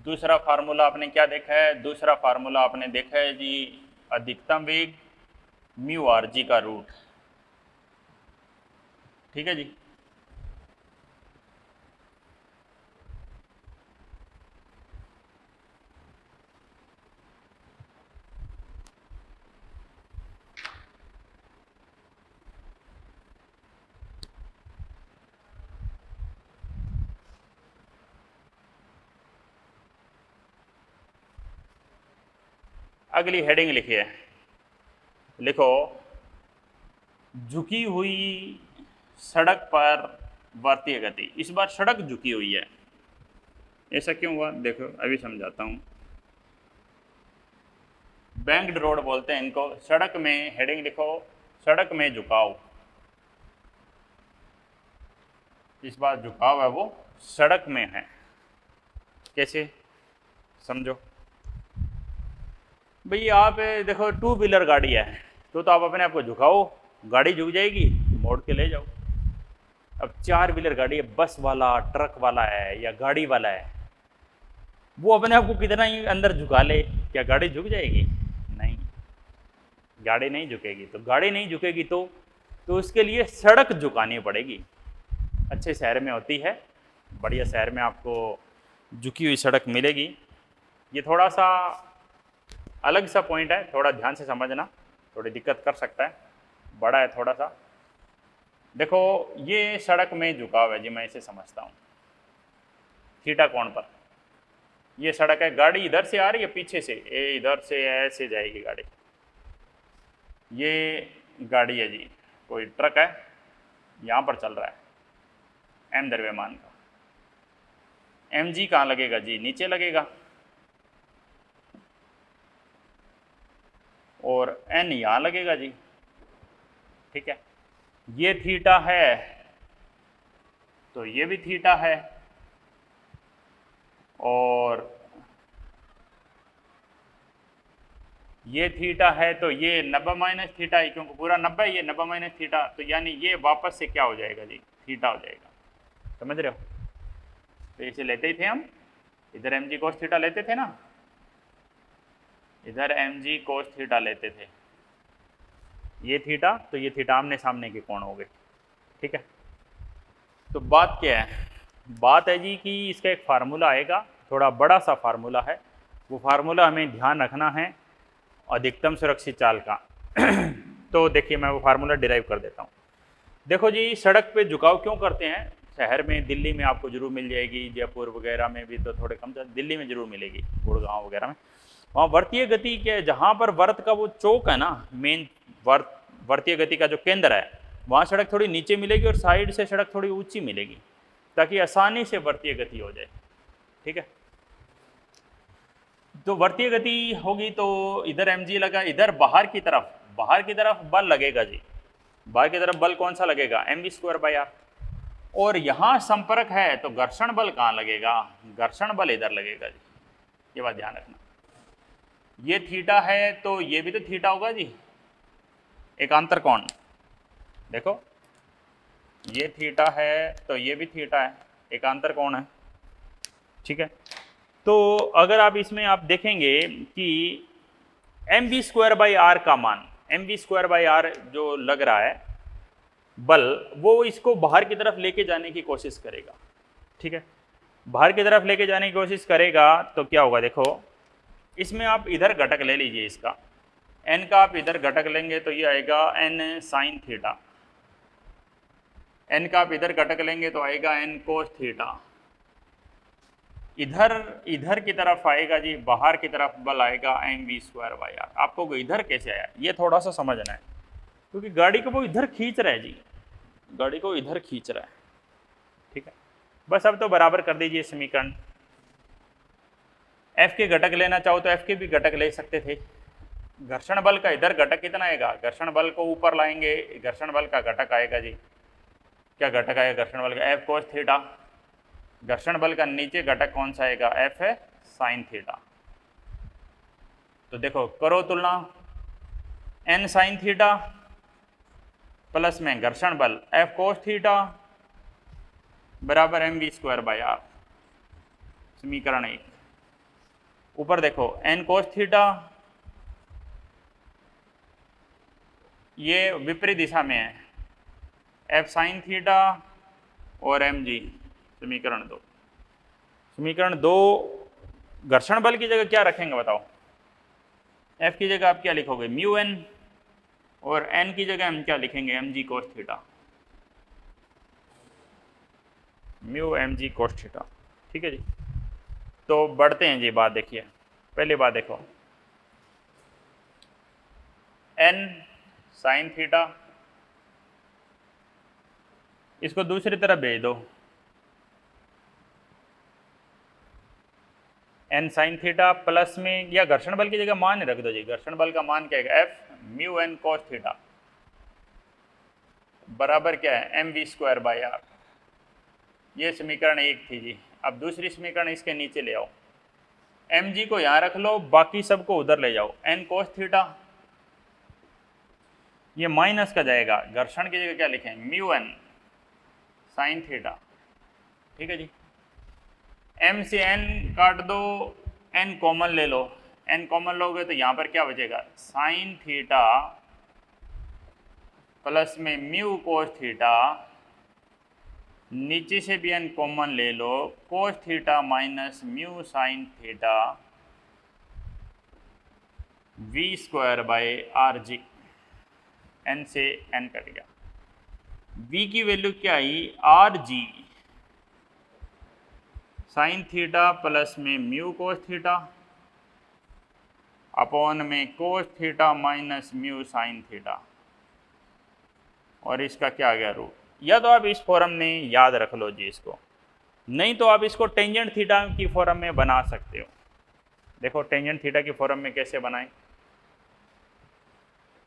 दूसरा फार्मूला आपने क्या देखा है, दूसरा फार्मूला आपने देखा है जी अधिकतम वेग μrg का रूट। ठीक है जी। अगली हेडिंग लिखिए, लिखो झुकी हुई सड़क पर वर्तीय गति। इस बार सड़क झुकी हुई है, ऐसा क्यों हुआ देखो अभी समझाता हूँ। बैंक्ड रोड बोलते हैं इनको। सड़क में, हेडिंग लिखो सड़क में झुकाव। इस बार झुकाव है वो सड़क में है। कैसे समझो भाई, आप देखो टू व्हीलर गाड़ी है तो आप अपने आप को झुकाओ, गाड़ी झुक जाएगी, मोड़ के ले जाओ। अब चार व्हीलर गाड़ी है, बस वाला, ट्रक वाला है या गाड़ी वाला है, वो अपने आप को कितना ही अंदर झुका ले, क्या गाड़ी झुक जाएगी? नहीं, गाड़ी नहीं झुकेगी। तो गाड़ी नहीं झुकेगी तो उसके लिए सड़क झुकानी पड़ेगी। अच्छे शहर में होती है, बढ़िया शहर में आपको झुकी हुई सड़क मिलेगी। ये थोड़ा सा अलग सा पॉइंट है, थोड़ा ध्यान से समझना, थोड़ी दिक्कत कर सकता है, बड़ा है थोड़ा सा। देखो ये सड़क में झुकाव है जी, मैं इसे समझता हूँ थीटा कोण पर। ये सड़क है, गाड़ी इधर से आ रही है पीछे से, ये इधर से ऐसे जाएगी गाड़ी। ये गाड़ी है जी, कोई ट्रक है, यहाँ पर चल रहा है एम द्रव्यमान का। एम जी कहाँ लगेगा जी? नीचे लगेगा, और एन यहाँ लगेगा जी। ठीक है, ये थीटा है तो ये भी थीटा है, और ये थीटा है तो ये 90 माइनस थीटा है, क्योंकि पूरा 90 ये 90 माइनस थीटा, तो यानी ये वापस से क्या हो जाएगा जी? थीटा हो जाएगा। समझ रहे हो? तो इसे लेते ही थे हम, इधर एम जी कोस थीटा लेते थे ना, इधर एम जी कोस थीटा लेते थे। ये थीटा तो ये थीटा आमने सामने के कोण हो गए। ठीक है, तो बात क्या है? बात है जी कि इसका एक फार्मूला आएगा, थोड़ा बड़ा सा फार्मूला है, वो फार्मूला हमें ध्यान रखना है अधिकतम सुरक्षित चाल का। तो देखिए मैं वो फार्मूला डिराइव कर देता हूँ। देखो जी, सड़क पे झुकाव क्यों करते हैं? शहर में, दिल्ली में आपको जरूर मिल जाएगी, जयपुर वगैरह में भी तो थोड़े कम, दिल्ली में जरूर मिलेगी, गुड़गांव वगैरह में। वहाँ वर्तीय गति के, जहाँ पर वर्त का वो चौक है ना, मेन वर्तीय गति का जो केंद्र है, वहाँ सड़क थोड़ी नीचे मिलेगी और साइड से सड़क थोड़ी ऊंची मिलेगी, ताकि आसानी से वर्तीय गति हो जाए। ठीक है, तो वर्तीय गति होगी तो इधर mg लगा, इधर बाहर की तरफ बल लगेगा जी। बाहर की तरफ बल कौन सा लगेगा? mv²/r। और यहाँ संपर्क है तो घर्षण बल कहाँ लगेगा? घर्षण बल इधर लगेगा जी, ये बात ध्यान रखना। ये थीटा है तो ये भी तो थीटा होगा जी, एकांतर कोण। देखो ये थीटा है तो ये भी थीटा है, एकांतर कोण है। ठीक है, तो अगर आप इसमें आप देखेंगे कि mv²/r का मान, mv²/r जो लग रहा है बल, वो इसको बाहर की तरफ लेके जाने की कोशिश करेगा। ठीक है, बाहर की तरफ लेके जाने की कोशिश करेगा तो क्या होगा? देखो इसमें आप इधर घटक ले लीजिए, इसका n का आप इधर घटक लेंगे तो ये आएगा n sin थीटा, n का आप इधर घटक लेंगे तो आएगा n cos थीटा। इधर की तरफ आएगा जी, बाहर की तरफ बल आएगा mv²/r। आपको इधर कैसे आया ये थोड़ा सा समझना है, क्योंकि गाड़ी को वो इधर खींच रहा है जी, गाड़ी को इधर खींच रहा है। ठीक है, बस अब तो बराबर कर दीजिए समीकरण। f के घटक लेना चाहो तो f के भी घटक ले सकते थे। घर्षण बल का इधर घटक कितना आएगा? घर्षण बल को ऊपर लाएंगे, घर्षण बल का घटक आएगा जी, क्या घटक आएगा घर्षण बल का? f cos theta. घर्षण बल का नीचे घटक कौन सा आएगा? f है साइन थीटा। तो देखो करो तुलना, n साइन थीटा प्लस में घर्षण बल f cos थीटा बराबर mv²/r। समीकरण 1। ऊपर देखो n cos थीटा, ये विपरीत दिशा में है, f साइन थीटा और mg। समीकरण 2। समीकरण 2 घर्षण बल की जगह क्या रखेंगे बताओ? f की जगह आप क्या लिखोगे? μn, और n की जगह हम क्या लिखेंगे? mg cos theta, μmg cos theta. ठीक है जी, तो बढ़ते हैं जी बात। देखिए पहली बात देखो, n साइन थीटा, इसको दूसरी तरफ भेज दो, n साइन थीटा प्लस में, या घर्षण बल की जगह मान रख दो जी, घर्षण बल का मान क्या है, F mu n cos theta बराबर क्या है, mv² बाई आर। ये समीकरण 1 थी जी। अब दूसरी समीकरण इसके नीचे ले आओ, mg को यहाँ रख लो, बाकी सबको उधर ले जाओ, n cos थीटा, ये माइनस का जाएगा, घर्षण की जगह क्या लिखें, म्यू n साइन थीटा। ठीक है जी, m से n काट दो, n कॉमन ले लो, n कॉमन लोगे तो यहाँ पर क्या बचेगा, साइन थीटा प्लस में म्यू कोस थीटा, नीचे से भी n कॉमन ले लो, cos theta minus mu sine theta v² by r g, n से n कट गया, v की वैल्यू क्या आई, r g sine theta plus में म्यू कोस थीटा अपॉन में cos theta minus mu sine theta, और इसका क्या आ गया रूट। या तो आप इस फॉर्म में याद रख लो जी इसको, नहीं तो आप इसको टेंजेंट थीटा की फॉर्म में बना सकते हो। देखो टेंजेंट थीटा की फॉर्म में कैसे बनाएं,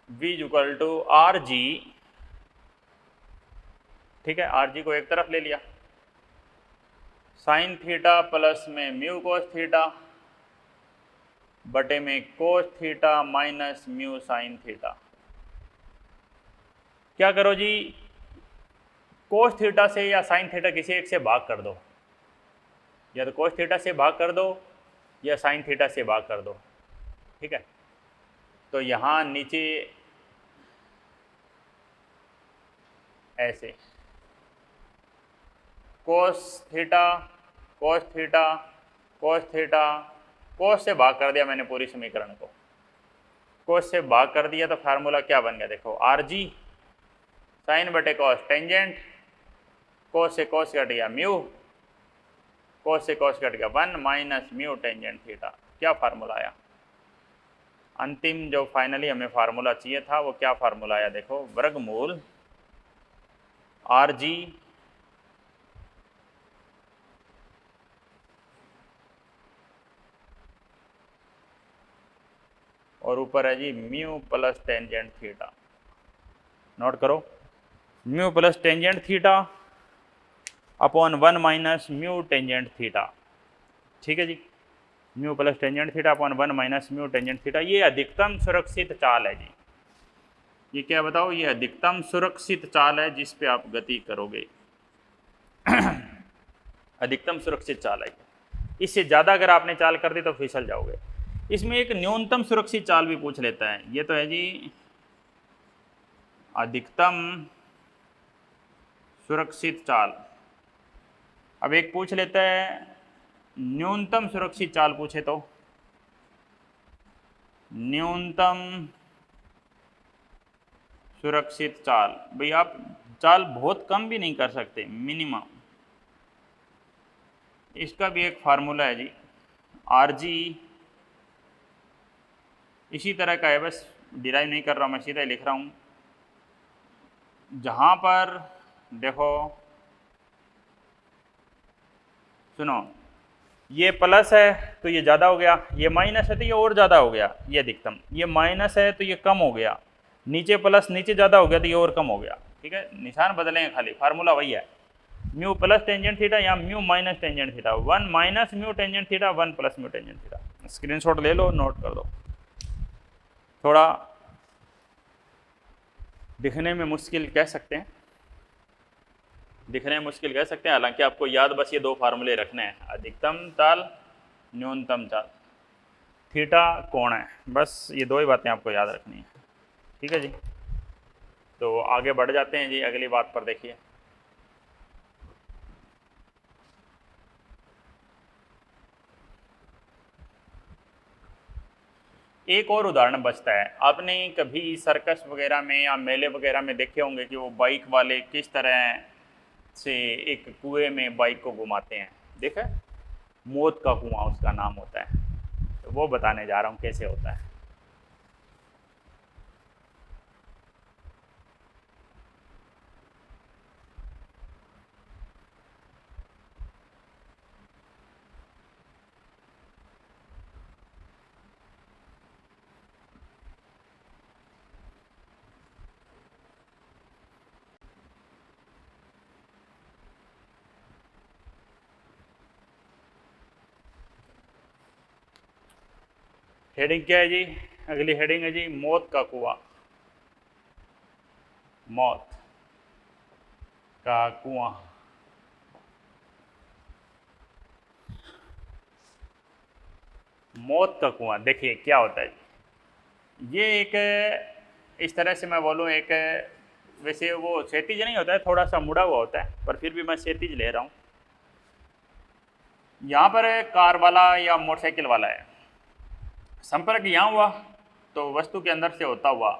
v equal to R g, ठीक है, आर जी को एक तरफ ले लिया, साइन थीटा प्लस में म्यू कोस थीटा बटे में cos theta minus mu sine theta. क्या करो जी, कोस थीटा से या साइन थीटा किसी एक से भाग कर दो, या तो कोस थीटा से भाग कर दो या साइन थीटा से भाग कर दो। ठीक है, तो यहाँ नीचे ऐसे cos theta cos theta cos theta, cos से भाग कर दिया मैंने पूरी समीकरण को, कोस से भाग कर दिया तो फार्मूला क्या बन गया, देखो आर जी साइन बटे कॉस टेंजेंट, कोस से कॉस कट गया म्यू, कोस से कॉस कट गया 1 माइनस म्यू टेंजेंट थीटा। क्या फार्मूला आया, अंतिम जो फाइनली हमें फार्मूला चाहिए था वो क्या फार्मूला आया, देखो वर्गमूल आर जी और ऊपर है जी mu plus tangent theta. Note करो, mu plus tangent theta upon 1 minus mu tangent theta. ठीक है जी, mu plus tangent theta upon 1 minus mu tangent theta. ये अधिकतम सुरक्षित चाल है जी, ये क्या बताओ, ये अधिकतम सुरक्षित चाल है जिस पे आप गति करोगे अधिकतम सुरक्षित चाल है, इससे ज़्यादा अगर आपने चाल कर दी तो फिसल जाओगे। इसमें एक न्यूनतम सुरक्षित चाल भी पूछ लेता है, ये तो है जी अधिकतम सुरक्षित चाल। अब एक पूछ लेता है न्यूनतम सुरक्षित चाल, पूछे तो न्यूनतम सुरक्षित चाल, भाई आप चाल बहुत कम भी नहीं कर सकते, मिनिमम। इसका भी एक फार्मूला है जी, आर जी इसी तरह का है, बस डिराइव नहीं कर रहा हूँ मैं, सीधा ही लिख रहा हूँ। जहाँ पर देखो सुनो, ये प्लस है तो ये ज़्यादा हो गया, ये माइनस है तो ये और ज़्यादा हो गया, ये अधिकतम, ये माइनस है तो ये कम हो गया, नीचे प्लस नीचे ज़्यादा हो गया तो ये और कम हो गया। ठीक है, निशान बदलेंगे खाली, फार्मूला वही है, म्यू प्लस टेंजेंट थीटा या mu minus tangent theta, 1 minus mu tangent theta 1 plus mu tangent theta. Screenshot ले लो, नोट कर दो। थोड़ा दिखने में मुश्किल कह सकते हैं, दिखने में मुश्किल कह सकते हैं, हालांकि आपको याद बस ये दो फार्मूले रखने हैं, अधिकतम चाल न्यूनतम चाल, थीटा कोण है, बस ये दो ही बातें आपको याद रखनी है। ठीक है जी, तो आगे बढ़ जाते हैं जी अगली बात पर। देखिए एक और उदाहरण बचता है, आपने कभी सर्कस वगैरह में या मेले वगैरह में देखे होंगे कि वो बाइक वाले किस तरह से एक कुएं में बाइक को घुमाते हैं, देखा है, मौत का कुआं उसका नाम होता है, तो वो बताने जा रहा हूँ कैसे होता है। हेडिंग क्या है जी? अगली हेडिंग है जी मौत का कुआं। मौत का कुआं। मौत का कुआं देखिए क्या होता है जी। ये एक इस तरह से मैं बोलूँ, एक वैसे वो क्षैतिज नहीं होता है, थोड़ा सा मुड़ा हुआ होता है, पर फिर भी मैं क्षैतिज ले रहा हूँ। यहाँ पर कार वाला या मोटरसाइकिल वाला है, संपर्क यहाँ हुआ तो वस्तु के अंदर से होता हुआ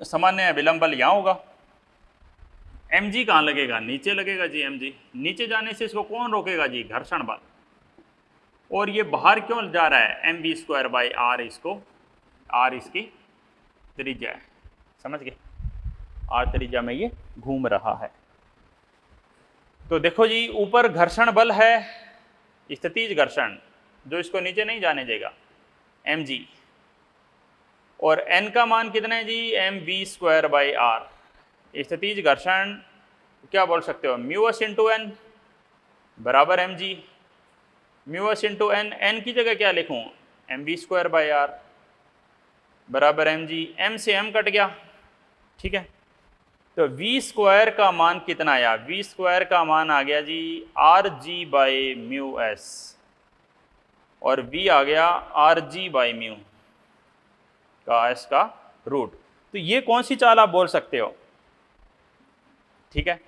सामान्य विलंब बल यहाँ होगा। mg कहाँ लगेगा? नीचे लगेगा जी। mg नीचे जाने से इसको कौन रोकेगा जी? घर्षण बल। और ये बाहर क्यों जा रहा है? mv²/r, इसको r इसकी त्रिज्या है, समझ गए? r त्रिज्या में ये घूम रहा है। तो देखो जी, ऊपर घर्षण बल है, स्थितिज घर्षण, जो इसको नीचे नहीं जाने देगा, mg। और n का मान कितना है जी? mv²/r। स्थितिज घर्षण क्या बोल सकते हो? म्यूएस इंटू एन बराबर mg। Mu s into N, N की जगह क्या लिखूं? mv²/r बराबर mg। m से m कट गया, ठीक है। तो v² का मान कितना आया? v² का मान आ गया जी rg/μs, और v आ गया rg/μ का s का रूट। तो ये कौन सी चाल आप बोल सकते हो? ठीक है,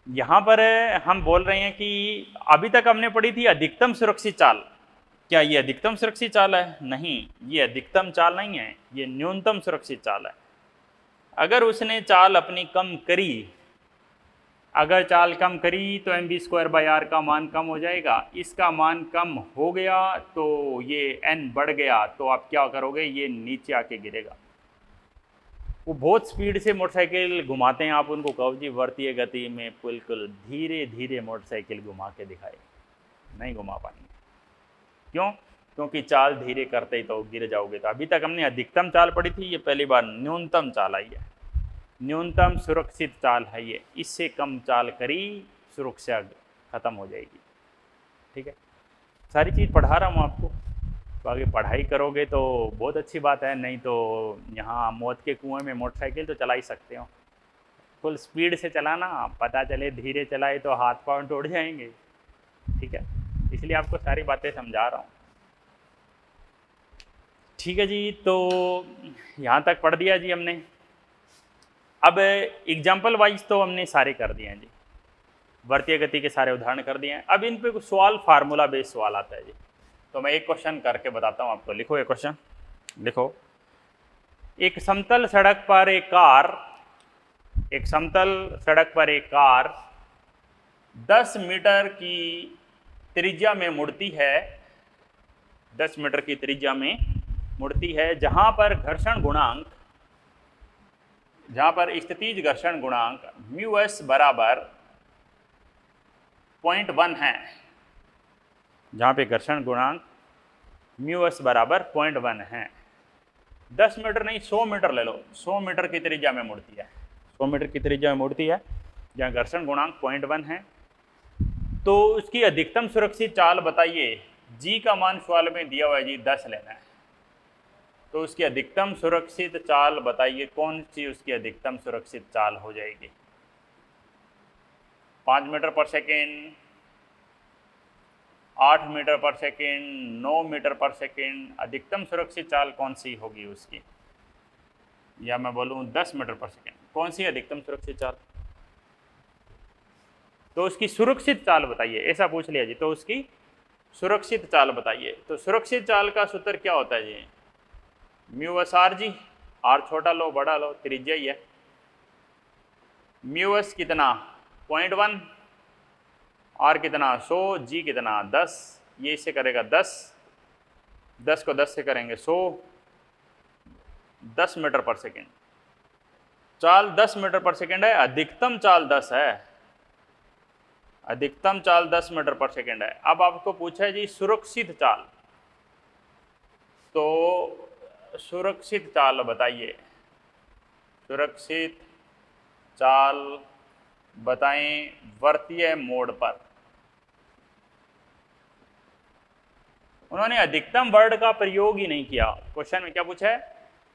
यहाँ पर हम बोल रहे हैं कि अभी तक हमने पढ़ी थी अधिकतम सुरक्षित चाल। क्या ये अधिकतम सुरक्षित चाल है? नहीं, ये अधिकतम चाल नहीं है, ये न्यूनतम सुरक्षित चाल है। अगर उसने चाल अपनी कम करी, अगर चाल कम करी तो mv²/r का मान कम हो जाएगा। इसका मान कम हो गया तो ये n बढ़ गया, तो आप क्या करोगे? ये नीचे आके गिरेगा। वो बहुत स्पीड से मोटरसाइकिल घुमाते हैं, आप उनको कहो जी वर्तीय गति में बिल्कुल धीरे धीरे मोटरसाइकिल घुमा के दिखाए, नहीं घुमा पाएंगे। क्यों? क्योंकि चाल धीरे करते ही तो गिर जाओगे। तो अभी तक हमने अधिकतम चाल पढ़ी थी, ये पहली बार न्यूनतम चाल आई है। न्यूनतम सुरक्षित चाल है ये, इससे कम चाल करी सुरक्षा खत्म हो जाएगी। ठीक है, सारी चीज़ पढ़ा रहा हूँ आपको, बाकी पढ़ाई करोगे तो बहुत अच्छी बात है, नहीं तो यहाँ मौत के कुएं में मोटरसाइकिल तो चला ही सकते हो। फुल स्पीड से चलाना, पता चले धीरे चलाए तो हाथ पांव टूट जाएंगे। ठीक है, इसलिए आपको सारी बातें समझा रहा हूँ। ठीक है जी, तो यहाँ तक पढ़ दिया जी हमने। अब एग्जाम्पल वाइज तो हमने सारे कर दिए हैं जी, वर्तीय गति के सारे उदाहरण कर दिए हैं। अब इन पे कुछ सवाल, फार्मूला बेस्ड सवाल आता है जी, तो मैं एक क्वेश्चन करके बताता हूँ आपको। लिखो ये क्वेश्चन, लिखो। एक समतल सड़क पर एक कार, एक समतल सड़क पर एक कार 10 मीटर की त्रिज्या में मुड़ती है, 10 मीटर की त्रिज्या में मुड़ती है, जहां पर घर्षण गुणांक, जहां पर स्थितिज घर्षण गुणांक μs बराबर 0.1 है, जहां पे घर्षण गुणांक μs बराबर 0.1 है। 10 मीटर नहीं, 100 मीटर ले लो, 100 मीटर की त्रिज्या में मुड़ती है, 100 मीटर की त्रिज्या में मुड़ती है, जहां घर्षण गुणांक 0.1 है। तो उसकी अधिकतम सुरक्षित चाल बताइए। जी का मान सवाल में दिया हुआ है जी, 10 लेना है, तो उसकी अधिकतम सुरक्षित चाल बताइए, कौन सी उसकी अधिकतम सुरक्षित चाल हो जाएगी? 5 मीटर पर सेकेंड, 8 मीटर पर सेकेंड, 9 मीटर पर सेकेंड, अधिकतम सुरक्षित चाल कौन सी होगी उसकी? या मैं बोलूँ 10 मीटर पर सेकेंड, कौन सी अधिकतम सुरक्षित चाल? तो उसकी सुरक्षित चाल बताइए, ऐसा पूछ लिया जी, तो उसकी सुरक्षित चाल बताइए। तो सुरक्षित चाल का सूत्र क्या होता है जी? μs/r जी, r छोटा लो बड़ा लो, त्रिज्या ही है। μs कितना? 0.1, r कितना? 100, g कितना? 10। ये इससे करेगा 10, 10 को 10 से करेंगे 100, 10 मीटर पर सेकेंड। चाल 10 मीटर पर सेकेंड है, अधिकतम चाल 10 है, अधिकतम चाल 10 मीटर पर सेकेंड है। अब आपको पूछा है जी सुरक्षित चाल, तो सुरक्षित चाल बताइए, सुरक्षित चाल बताएं वर्तीय मोड पर। उन्होंने अधिकतम वर्ड का प्रयोग ही नहीं किया। क्वेश्चन में क्या पूछा है,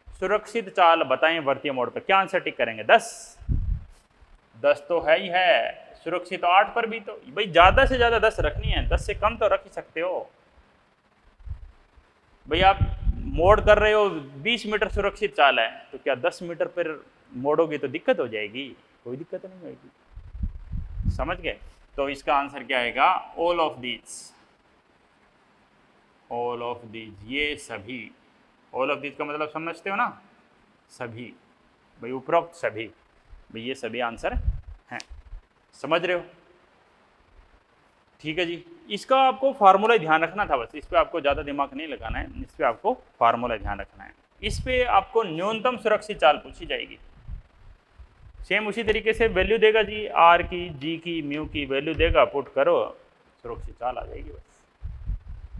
सुरक्षित चाल बताएं वर्तीय मोड पर, क्या आंसर टिक करेंगे? 10 तो है ही है, सुरक्षित 8 पर भी तो भाई ज़्यादा से ज़्यादा 10 रखनी है, 10 से कम तो रख ही सकते हो भाई। आप मोड़ कर रहे हो 20 मीटर सुरक्षित चाल है, तो क्या 10 मीटर पर मोड़ोगे तो दिक्कत हो जाएगी? कोई दिक्कत नहीं होगी, समझ गए? तो इसका आंसर क्या आएगा? All of these, all of these, ये सभी। ऑल ऑफ दीज का मतलब समझते हो ना, सभी भाई, उपरोक्त सभी भाई, ये सभी आंसर हैं, समझ रहे हो? ठीक है जी। इसका आपको फार्मूला ध्यान रखना था बस, इस पर आपको ज़्यादा दिमाग नहीं लगाना है, इस पर आपको फार्मूला ध्यान रखना है। इस पर आपको न्यूनतम सुरक्षित चाल पूछी जाएगी। सेम उसी तरीके से वैल्यू देगा जी, आर की, जी की, म्यू की वैल्यू देगा, पुट करो, सुरक्षित चाल आ जाएगी बस।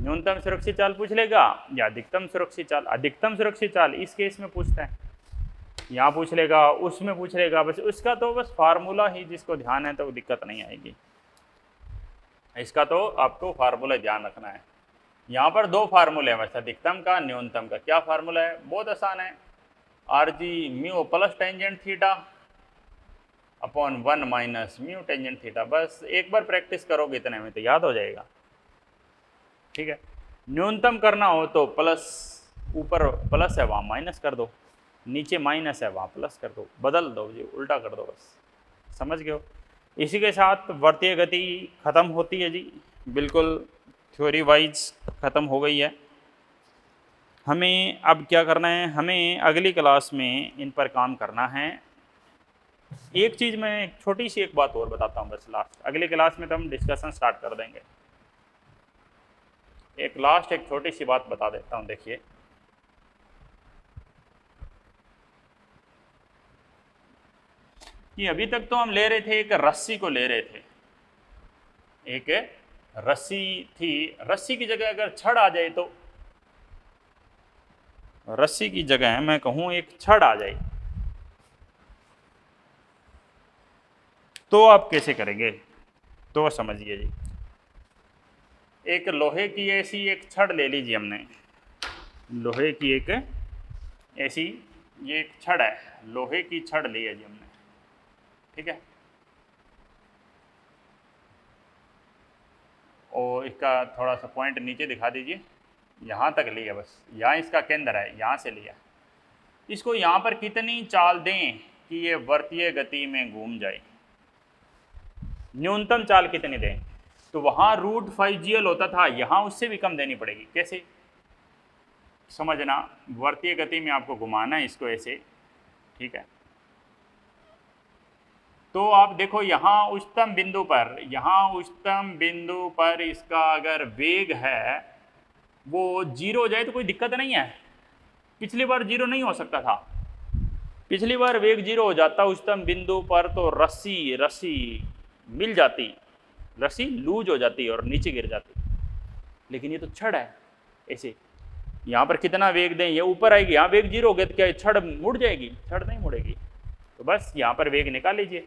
न्यूनतम सुरक्षित चाल पूछ लेगा या अधिकतम सुरक्षित चाल? अधिकतम सुरक्षित चाल इस केस में पूछता है, यहाँ पूछ लेगा, उसमें पूछ लेगा, बस उसका तो बस फार्मूला ही जिसको ध्यान है तो दिक्कत नहीं आएगी। इसका तो आपको फार्मूला ध्यान रखना है। यहाँ पर 2 फार्मूले हैं बस, अधिकतम का, न्यूनतम का। क्या फार्मूला है? बहुत आसान है, आर जी mu plus tangent theta upon 1 minus mu tangent theta. बस एक बार प्रैक्टिस करोगे इतने में तो याद हो जाएगा, ठीक है? न्यूनतम करना हो तो प्लस, ऊपर प्लस है वहाँ माइनस कर दो, नीचे माइनस है वहाँ प्लस कर दो, बदल दो जी, उल्टा कर दो, बस समझ गए हो? इसी के साथ वर्तीय गति ख़त्म होती है जी, बिल्कुल थ्योरी वाइज ख़त्म हो गई है। हमें अब क्या करना है, हमें अगली क्लास में इन पर काम करना है। एक चीज़ मैं छोटी सी एक बात और बताता हूँ बस लास्ट, अगली क्लास में तो हम डिस्कशन स्टार्ट कर देंगे। एक लास्ट एक छोटी सी बात बता देता हूँ, देखिए कि अभी तक तो हम ले रहे थे, एक रस्सी को ले रहे थे, एक रस्सी थी, रस्सी की जगह अगर छड़ आ जाए तो, रस्सी की जगह मैं कहूँ एक छड़ आ जाए तो आप कैसे करेंगे? तो समझिए जी, एक लोहे की ऐसी एक छड़ ले लीजिए हमने, लोहे की एक ऐसी, ये एक छड़ है, लोहे की छड़ ली है जी हमने, ठीक है? और इसका थोड़ा सा पॉइंट नीचे दिखा दीजिए, यहाँ तक लिया बस, यहाँ इसका केंद्र है, यहाँ से लिया। इसको यहाँ पर कितनी चाल दें कि ये वर्तीय गति में घूम जाए? न्यूनतम चाल कितनी दें? तो वहाँ √5GL होता था, यहाँ उससे भी कम देनी पड़ेगी। कैसे समझना, वर्तीय गति में आपको घुमाना है इसको ऐसे, ठीक है? तो आप देखो यहाँ उच्चतम बिंदु पर, यहाँ उच्चतम बिंदु पर इसका अगर वेग है वो 0 हो जाए तो कोई दिक्कत नहीं है। पिछली बार 0 नहीं हो सकता था, पिछली बार वेग 0 हो जाता उच्चतम बिंदु पर तो रस्सी मिल जाती, रस्सी लूज हो जाती और नीचे गिर जाती। लेकिन ये तो छड़ है, ऐसे यहाँ पर कितना वेग दें, ये ऊपर आएगी, यहाँ वेग 0 हो गया तो क्या छड़ मुड़ जाएगी? छड़ नहीं मुड़ेगी। तो बस यहाँ पर वेग निकाल लीजिए,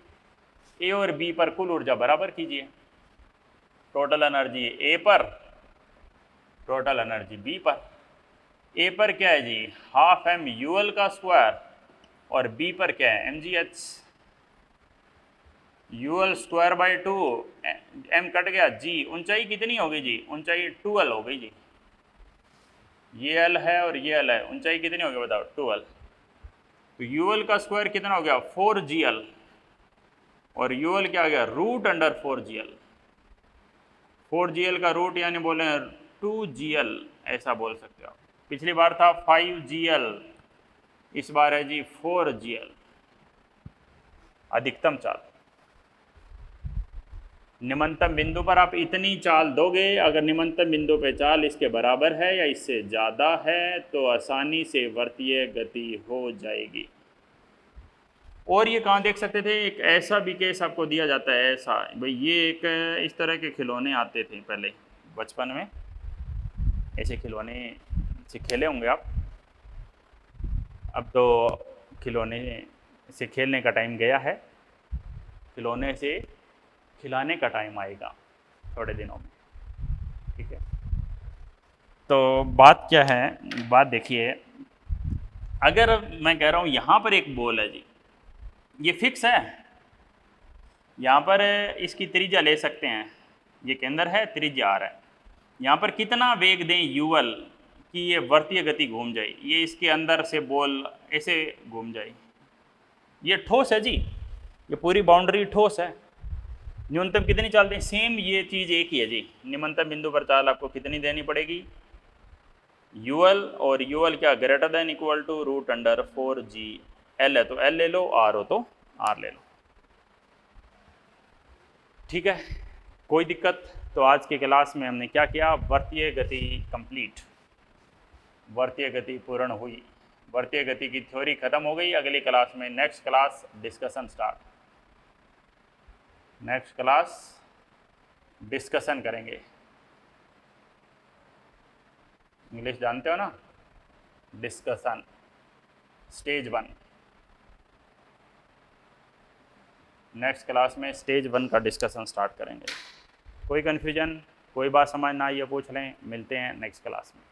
ए और बी पर कुल ऊर्जा बराबर कीजिए, टोटल एनर्जी ए पर, टोटल एनर्जी बी पर। ए पर क्या है जी, हाफ एम यूएल का स्क्वायर, और बी पर क्या है, mgh, UL square by 2, M cut गया, जी ऊंचाई कितनी होगी जी, ऊंचाई 2l हो गई जी, ये l है और ये l है, ऊंचाई कितनी होगी बताओ, 2l। तो यूएल का स्क्वायर कितना हो गया, 4gl, और यूएल क्या आ गया, √4gl। 4gl का रूट यानी बोले 2gl, ऐसा बोल सकते हो। पिछली बार था 5gl, इस बार है जी 4gl। अधिकतम चाल, निम्नतम बिंदु पर आप इतनी चाल दोगे, अगर निम्नतम बिंदु पे चाल इसके बराबर है या इससे ज़्यादा है तो आसानी से वर्तीय गति हो जाएगी। और ये कहाँ देख सकते थे, एक ऐसा भी केस आपको दिया जाता है, ऐसा भाई, ये एक इस तरह के खिलौने आते थे पहले बचपन में, ऐसे खिलौने से खेले होंगे आप। अब तो खिलौने से खेलने का टाइम गया है, खिलौने से खिलाने का टाइम आएगा थोड़े दिनों में, ठीक है? तो बात क्या है, बात देखिए, अगर मैं कह रहा हूँ यहाँ पर एक बॉल है जी, ये फिक्स है, यहाँ पर इसकी त्रिज्या ले सकते हैं, ये केंद्र है, त्रिज्या आर है, यहाँ पर कितना वेग दें यूएल कि ये वर्तीय गति घूम जाए, ये इसके अंदर से बॉल ऐसे घूम जाए, ये ठोस है जी, ये पूरी बाउंड्री ठोस है, न्यूनतम कितनी चाल दें, सेम ये चीज़ एक ही है जी, निम्नतम बिंदु पर चाल आपको कितनी देनी पड़ेगी, यूएल, और यूएल क्या greater than equal to √4g, L है तो एल ले लो, आर हो तो आर ले लो, ठीक है, कोई दिक्कत। तो आज के क्लास में हमने क्या किया, वर्तीय गति कंप्लीट, वर्तीय गति पूर्ण हुई, वर्तीय गति की थ्योरी खत्म हो गई। अगली क्लास में next class discussion start, next class discussion करेंगे, इंग्लिश जानते हो ना, डिस्कशन स्टेज 1, नेक्स्ट क्लास में स्टेज 1 का डिस्कशन स्टार्ट करेंगे। कोई कन्फ्यूजन, कोई बात समझ ना आई है पूछ लें, मिलते हैं नेक्स्ट क्लास में।